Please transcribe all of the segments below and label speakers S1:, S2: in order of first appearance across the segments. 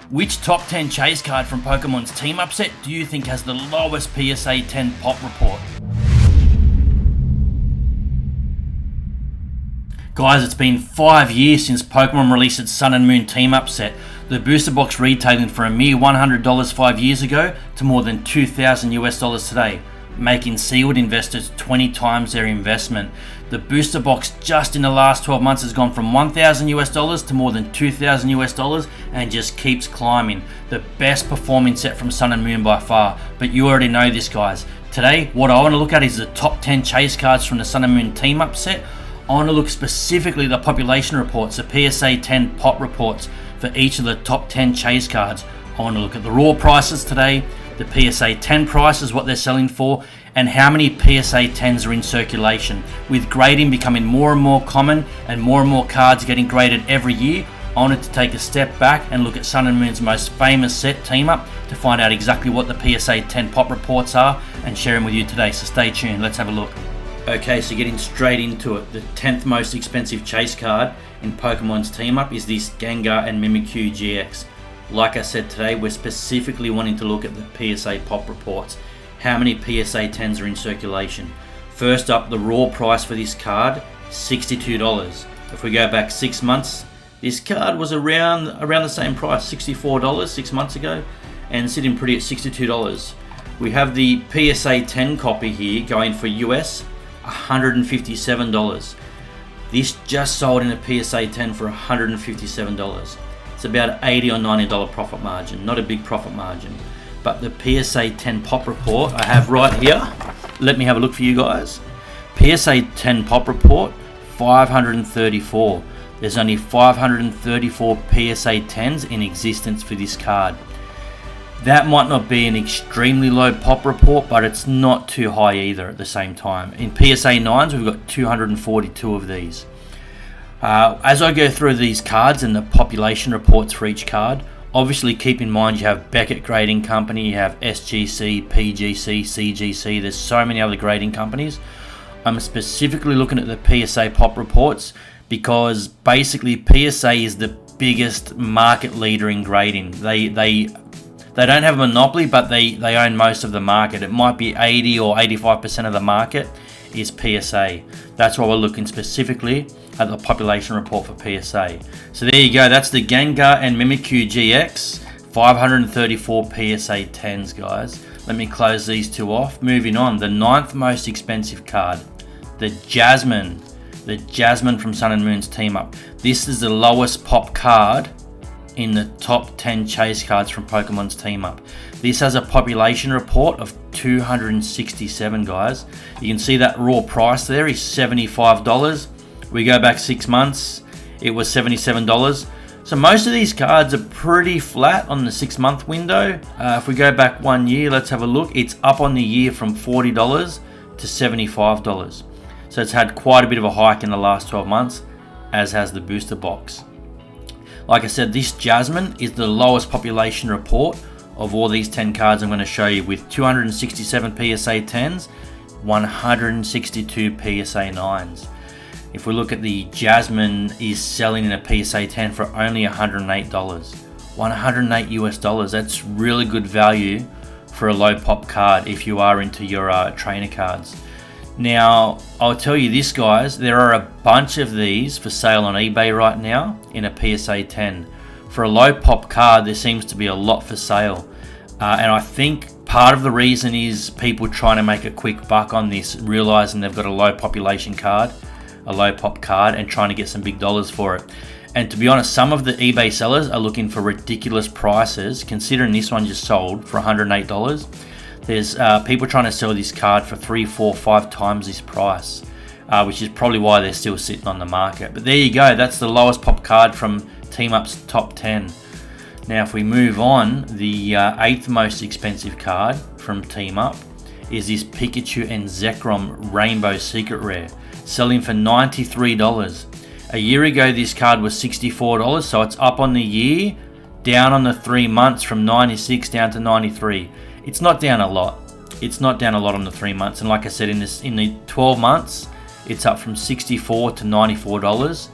S1: Which top 10 chase card from Pokemon's team up set do you think has the lowest PSA 10 pop report? Guys, it's been 5 years since Pokemon released its Sun and Moon team up set. The booster box retailing for a mere $100 5 years ago to more than $2,000 today, making sealed investors 20 times their investment. The booster box just in the last 12 months has gone from $1,000 to more than $2,000 and just keeps climbing. The best performing set from Sun and Moon by far, but you already know this, guys. Today, what I want to look at is the top 10 chase cards from the Sun and Moon team up set. I want to look specifically at the population reports, the PSA 10 pop reports for each of the top 10 chase cards. I want to look at the raw prices today, the PSA 10 prices, what they're selling for, and how many PSA 10s are in circulation. With grading becoming more and more common and more cards getting graded every year, I wanted to take a step back and look at Sun and Moon's most famous set team up to find out exactly what the PSA 10 pop reports are and share them with you today. So stay tuned, let's have a look. Okay, so getting straight into it, the 10th most expensive chase card in Pokemon's team up is this Gengar and Mimikyu GX. Like I said today, we're specifically wanting to look at the PSA pop reports. How many PSA 10s are in circulation? First up, the raw price for this card, $62. If we go back 6 months, this card was around the same price, $64 6 months ago, and sitting pretty at $62. We have the PSA 10 copy here going for US $157. This just sold in a PSA 10 for $157. It's about $80 or $90 profit margin, not a big profit margin. But the PSA 10 pop report I have right here, let me have a look for you guys. PSA 10 pop report, 534. There's only 534 PSA 10s in existence for this card. That might not be an extremely low pop report, but it's not too high either at the same time. In PSA 9s, we've got 242 of these. As I go through these cards and the population reports for each card, obviously keep in mind you have Beckett Grading Company, you have SGC, PGC, CGC, there's so many other grading companies. I'm specifically looking at the PSA pop reports because basically PSA is the biggest market leader in grading. They don't have a monopoly, but they own most of the market. It might be 80 or 85% of the market is PSA. That's why we're looking specifically at the population report for PSA. So there you go, that's the Gengar and Mimikyu GX, 534 PSA 10s, guys. Let me close these two off. Moving on, the 9th most expensive card, the Jasmine from Sun and Moon's team up. This is the lowest pop card in the top 10 chase cards from Pokemon's team up. This has a population report of 267, guys. You can see that raw price there is $75. We go back 6 months, it was $77. So most of these cards are pretty flat on the 6 month window. If we go back 1 year, let's have a look. It's up on the year from $40 to $75. So it's had quite a bit of a hike in the last 12 months, as has the booster box. Like I said, this Jasmine is the lowest population report of all these 10 cards I'm going to show you, with 267 PSA 10s, 162 PSA 9s. If we look at the Jasmine, is selling in a PSA 10 for only $108. $108 US. That's really good value for a low pop card if you are into your trainer cards. Now, I'll tell you this, guys, there are a bunch of these for sale on eBay right now in a PSA 10. For a low pop card, there seems to be a lot for sale. And I think part of the reason is people trying to make a quick buck on this, realizing they've got a low population card, a low pop card, and trying to get some big dollars for it. And to be honest, some of the eBay sellers are looking for ridiculous prices, considering this one just sold for $108. There's people trying to sell this card for 3, 4, 5 times this price, which is probably why they're still sitting on the market. But there you go, that's the lowest pop card from Team Up's top 10. Now if we move on, the 8th most expensive card from Team Up is this Pikachu and Zekrom Rainbow Secret Rare, selling for $93. A year ago this card was $64, so it's up on the year, down on the 3 months from 96 down to 93. It's not down a lot. It's not down a lot on the 3 months, and like I said, in the 12 months, it's up from $64 to $94.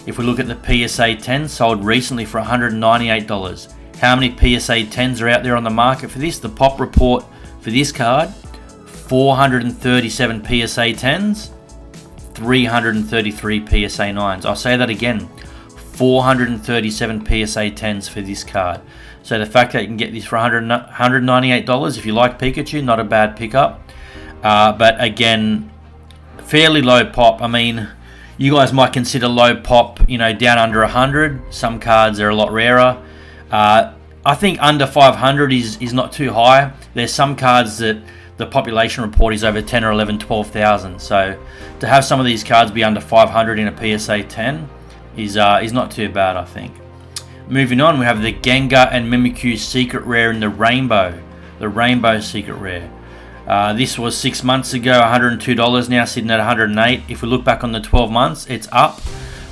S1: If we look at the PSA 10, sold recently for $198. How many PSA 10s are out there on the market for this? The pop report for this card, 437 PSA 10s, 333 PSA 9s. I'll say that again, 437 PSA 10s for this card. So the fact that you can get this for $198, if you like Pikachu, not a bad pickup. But again, fairly low pop. I mean, you guys might consider low pop, down under 100. Some cards are a lot rarer. I think under 500 is not too high. There's some cards that the population report is over 10 or 11, 12,000. So to have some of these cards be under 500 in a PSA 10 is not too bad, I think. Moving on, we have the Gengar and Mimikyu Secret Rare in the Rainbow Secret Rare. This was 6 months ago, $102, now sitting at $108. If we look back on the 12 months, it's up.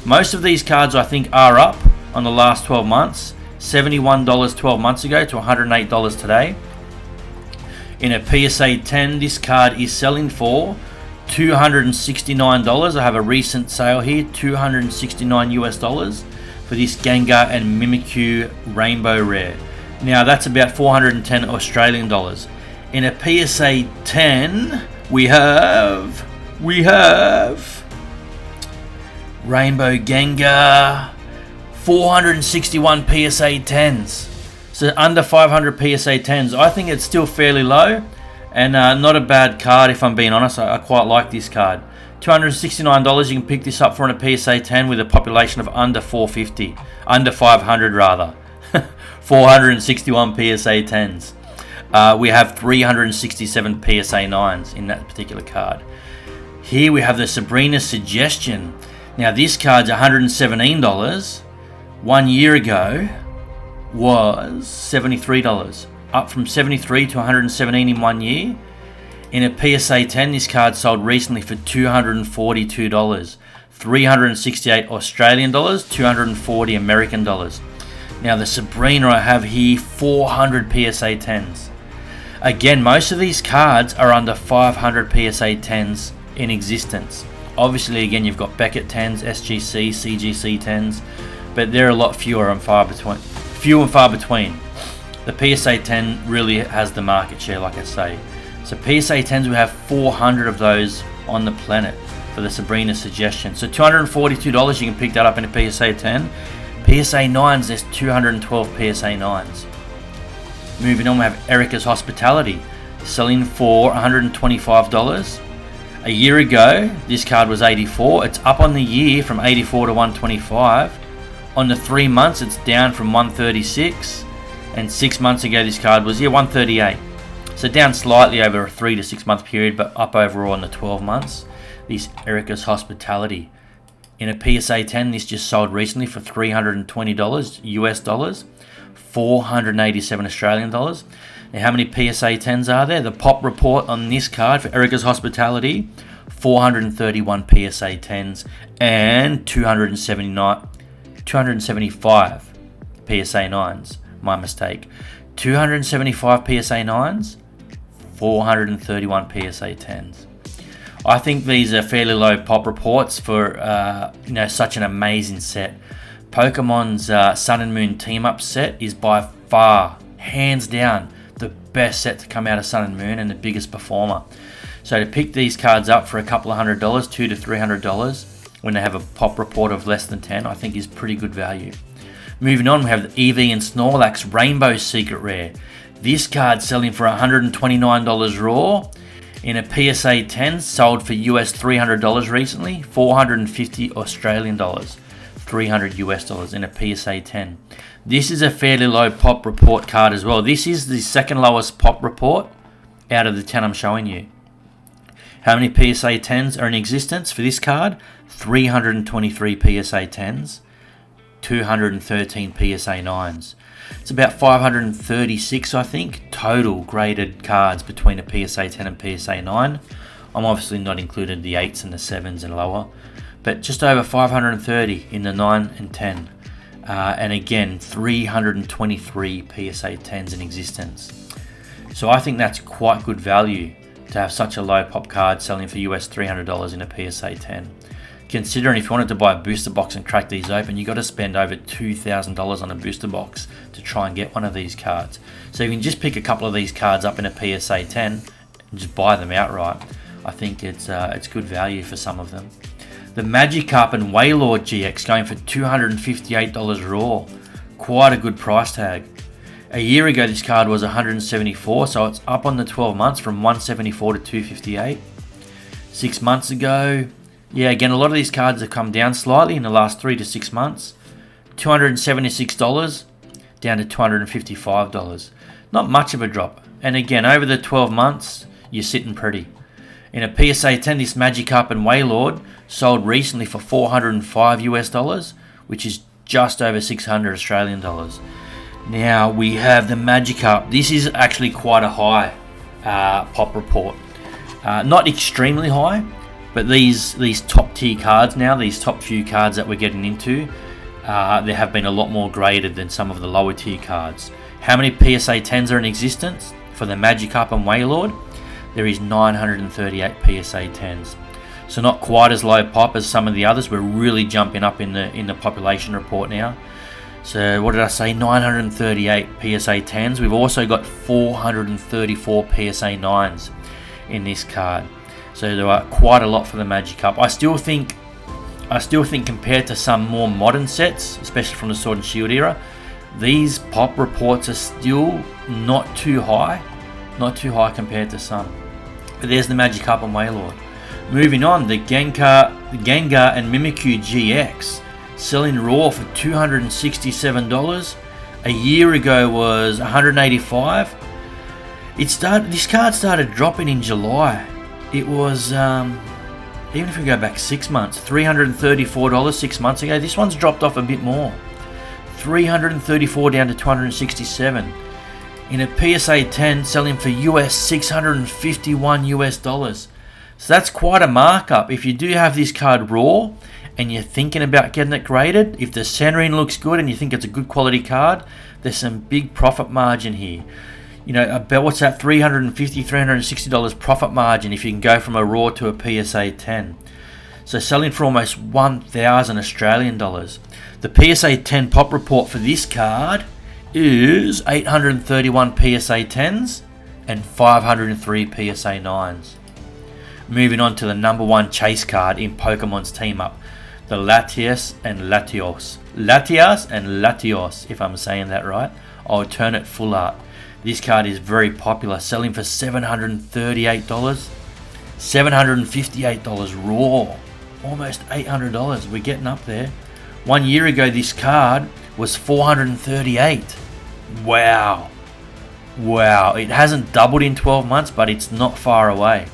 S1: Most of these cards, I think, are up on the last 12 months. $71 12 months ago to $108 today. In a PSA 10, this card is selling for $269. I have a recent sale here, $269 US for this Gengar and Mimikyu Rainbow Rare. Now that's about 410 Australian dollars. In a PSA 10, we have Rainbow Gengar, 461 PSA 10s. So under 500 PSA 10s. I think it's still fairly low and not a bad card, if I'm being honest. I quite like this card. $269, you can pick this up for in a PSA 10 with a population of under 450. Under 500 rather. 461 PSA 10s. We have 367 PSA 9s in that particular card. Here we have the Sabrina Suggestion. Now this card's $117. 1 year ago was $73. Up from $73 to $117 in 1 year. In a PSA 10, this card sold recently for $242. 368 Australian dollars, 240 American dollars. Now the Sabrina I have here, 400 PSA 10s. Again, most of these cards are under 500 PSA 10s in existence. Obviously, again, you've got Beckett 10s, SGC, CGC 10s, but they're a lot few and far between. The PSA 10 really has the market share, like I say. So PSA 10s, we have 400 of those on the planet for the Sabrina Suggestion. So $242, you can pick that up in a PSA 10. PSA 9s, there's 212 PSA 9s. Moving on, we have Erica's Hospitality, selling for $125. A year ago, this card was $84. It's up on the year from $84 to $125. On the 3 months, it's down from $136. And 6 months ago, this card was $138. So down slightly over a 3 to 6 month period, but up overall in the 12 months. This Erica's Hospitality. In a PSA 10, this just sold recently for $320 US dollars, 487 Australian dollars. Now, how many PSA 10s are there? The pop report on this card for Erica's Hospitality, 431 PSA 10s and 275 PSA 9s. My mistake. 275 PSA 9s, 431 PSA 10s. I think these are fairly low pop reports for such an amazing set. Pokemon's Sun and Moon Team Up set is by far, hands down, the best set to come out of Sun and Moon and the biggest performer. So to pick these cards up for a couple of $100, $200 to $300, when they have a pop report of less than 10, I think is pretty good value. Moving on, we have the Eevee and Snorlax Rainbow Secret Rare. This card selling for $129 raw. In a PSA 10, sold for US $300 recently, 450 Australian dollars, 300 US dollars in a PSA 10. This is a fairly low pop report card as well. This is the second lowest pop report out of the 10 I'm showing you. How many PSA 10s are in existence for this card? 323 PSA 10s, 213 PSA 9s. It's about 536, I think, total graded cards between a PSA 10 and PSA 9. I'm obviously not included the 8s and the 7s and lower, but just over 530 in the 9 and 10. And again, 323 PSA 10s in existence. So I think that's quite good value to have such a low pop card selling for US $300 in a PSA 10. considering if you wanted to buy a booster box and crack these open, you got to spend over $2,000 on a booster box to try and get one of these cards. So you can just pick a couple of these cards up in a PSA 10 and just buy them outright. I think it's good value for some of them. The Magikarp and Wailord GX going for $258 raw. Quite a good price tag. A year ago this card was $174, so it's up on the 12 months from $174 to $258. 6 months ago, yeah, again, a lot of these cards have come down slightly in the last 3 to 6 months. $276 down to $255. Not much of a drop. And again, over the 12 months, you're sitting pretty. In a PSA 10, this Magikarp and Wailord sold recently for $405 US, which is just over 600 Australian dollars. Now we have the Magikarp. This is actually quite a high pop report. Not extremely high, but these top tier cards now, these top few cards that we're getting into, there have been a lot more graded than some of the lower tier cards. How many PSA 10s are in existence for the Magikarp and Wailord? There is 938 PSA 10s. So not quite as low pop as some of the others. We're really jumping up in the population report now. So what did I say? 938 PSA 10s. We've also got 434 PSA 9s in this card. So there are quite a lot for the Magikarp. I still think compared to some more modern sets, especially from the Sword and Shield era, these pop reports are still not too high. Not too high compared to some. But there's the Magikarp and Wailord. Moving on, the Gengar and Mimikyu GX selling raw for $267. A year ago was $185. This card started dropping in July. It was even if we go back 6 months, $334 6 months ago. This one's dropped off a bit more. $334 down to $267. In a PSA 10 selling for $651 US. So that's quite a markup. If you do have this card raw and you're thinking about getting it graded, if the centering looks good and you think it's a good quality card, there's some big profit margin here. You know, about what's that, $350, $360 profit margin if you can go from a raw to a PSA 10. So selling for almost 1,000 Australian dollars. The PSA 10 pop report for this card is 831 PSA 10s and 503 PSA 9s. Moving on to the number one chase card in Pokemon's team up, the Latias and Latios. Latias and Latios, if I'm saying that right. Alternate full art. This card is very popular, selling for $738, $758 raw, almost $800. We're getting up there. 1 year ago, this card was $438. Wow. It hasn't doubled in 12 months, but it's not far away.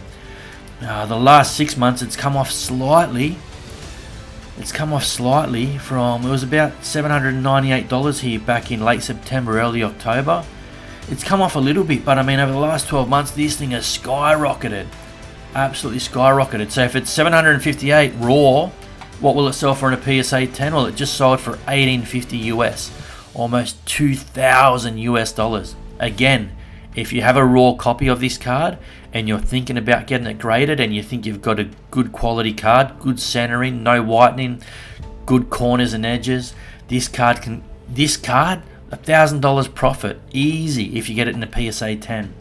S1: The last 6 months, it's come off slightly. From, it was about $798 here back in late September, early October. It's come off a little bit, but I mean, over the last 12 months, this thing has skyrocketed. Absolutely skyrocketed. So if it's 758 raw, what will it sell for in a PSA 10? Well, it just sold for $1,850 US, almost $2,000 US. Again, if you have a raw copy of this card and you're thinking about getting it graded and you think you've got a good quality card, good centering, no whitening, good corners and edges, this card, $1,000 profit, easy if you get it in a PSA 10.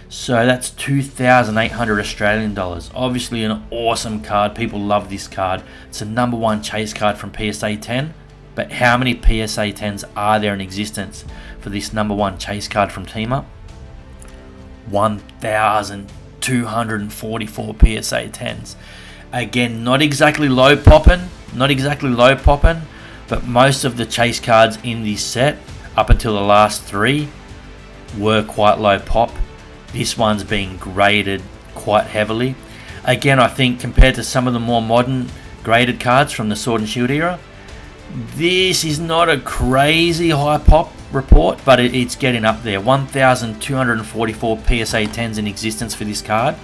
S1: So that's 2,800 Australian dollars. Obviously an awesome card. People love this card. It's the number one chase card from PSA 10. But how many PSA 10s are there in existence for this number one chase card from Team Up? 1,244 PSA 10s. Again, not exactly low popping, but most of the chase cards in this set, up until the last 3, were quite low pop. This one's being graded quite heavily. Again, I think compared to some of the more modern graded cards from the Sword and Shield era, this is not a crazy high pop report, but it's getting up there. 1,244 PSA 10s in existence for this card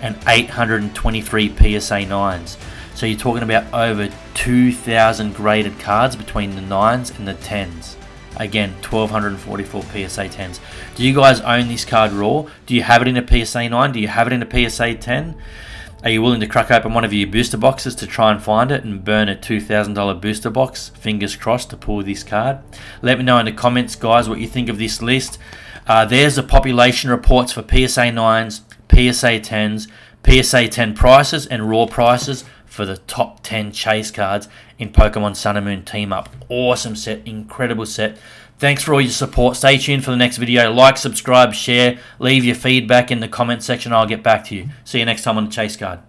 S1: and 823 PSA 9s. So you're talking about over 2,000 graded cards between the 9s and the 10s. Again, 1,244 PSA 10s. Do you guys own this card raw? Do you have it in a PSA 9? Do you have it in a PSA 10? Are you willing to crack open one of your booster boxes to try and find it and burn a $2,000 booster box? Fingers crossed to pull this card. Let me know in the comments, guys, what you think of this list. There's the population reports for PSA 9s, PSA 10s, PSA 10 prices and raw prices for the top 10 chase cards in Pokemon Sun and Moon Team Up. Awesome set, incredible set. Thanks for all your support. Stay tuned for the next video. Like, subscribe, share, leave your feedback in the comment section. I'll get back to you. See you next time on the Chase Card.